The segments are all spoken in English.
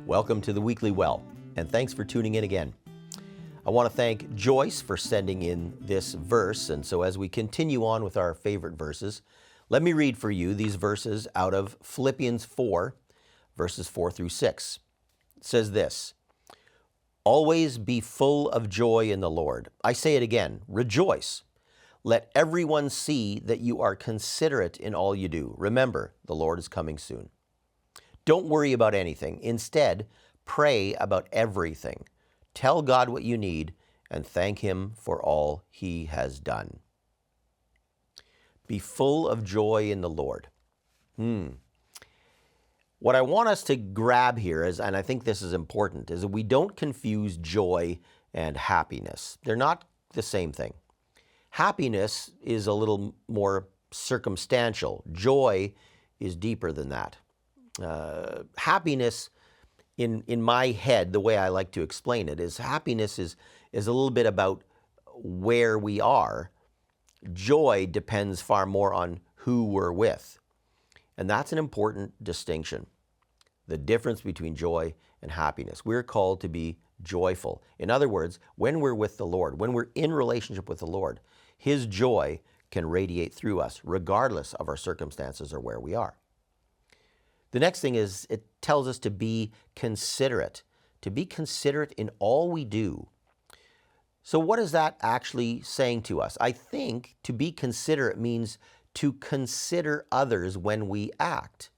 Welcome to the Weekly Well, and thanks for tuning in again. I want to thank Joyce for sending in this verse, and so as we continue on with our favorite verses, let me read for you these verses out of Philippians 4, verses 4 through 6. It says this, "Always be full of joy in the Lord. I say it again, rejoice. Let everyone see that you are considerate in all you do. Remember, the Lord is coming soon. Don't worry about anything. Instead, pray about everything. Tell God what you need and thank Him for all He has done." Be full of joy in the Lord. What I want us to grab here is, and I think this is important, is that we don't confuse joy and happiness. They're not the same thing. Happiness is a little more circumstantial. Joy is deeper than that. Happiness, in my head, the way I like to explain it, is happiness is a little bit about where we are. Joy depends far more on who we're with. And that's an important distinction. The difference between joy and happiness. We're called to be joyful. In other words, when we're with the Lord, when we're in relationship with the Lord, His joy can radiate through us, regardless of our circumstances or where we are. The next thing is it tells us to be considerate in all we do. So what is that actually saying to us? I think to be considerate means to consider others when we act.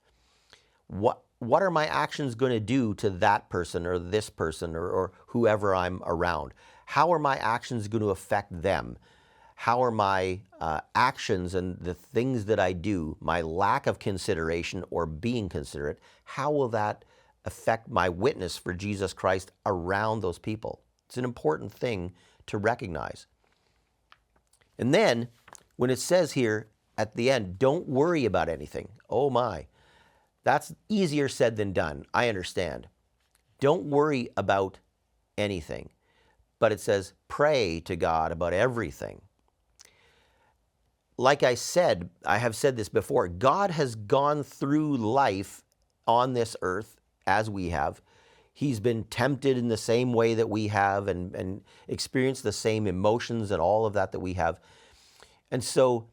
What are my actions going to do to that person or this person or whoever I'm around? How are my actions going to affect them? How are my actions and the things that I do, my lack of consideration or being considerate, how will that affect my witness for Jesus Christ around those people? It's an important thing to recognize. And then when it says here at the end, don't worry about anything. Oh my, that's easier said than done. I understand. Don't worry about anything. But it says pray to God about everything. Like I said, I have said this before, God has gone through life on this earth as we have. He's been tempted in the same way that we have and experienced the same emotions and all of that we have. And so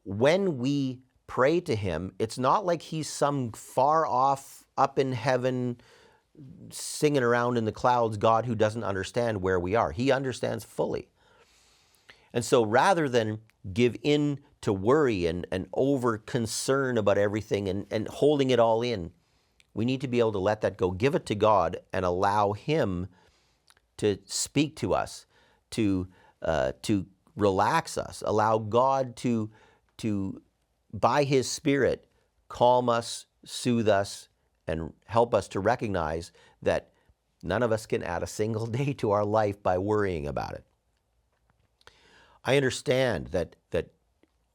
when we pray to Him, it's not like He's some far off, up in heaven, singing around in the clouds God who doesn't understand where we are. He understands fully. And so rather than give in to worry and over concern about everything and holding it all in, we need to be able to let that go, give it to God and allow Him to speak to us, to relax us, allow God to by His Spirit calm us, soothe us, and help us to recognize that none of us can add a single day to our life by worrying about it. I understand that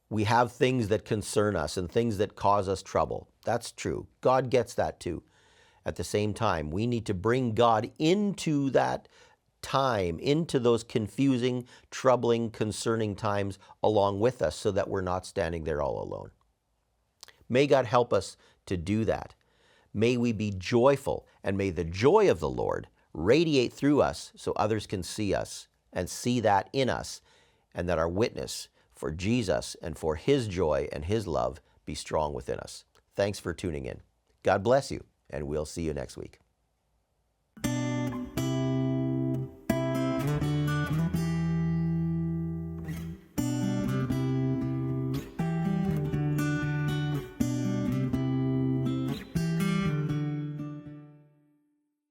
we have things that concern us and things that cause us trouble. That's true. God gets that too. At the same time, we need to bring God into that time, into those confusing, troubling, concerning times along with us so that we're not standing there all alone. May God help us to do that. May we be joyful, and may the joy of the Lord radiate through us so others can see us and see that in us, and that our witness for Jesus and for His joy and His love be strong within us. Thanks for tuning in. God bless you, and we'll see you next week.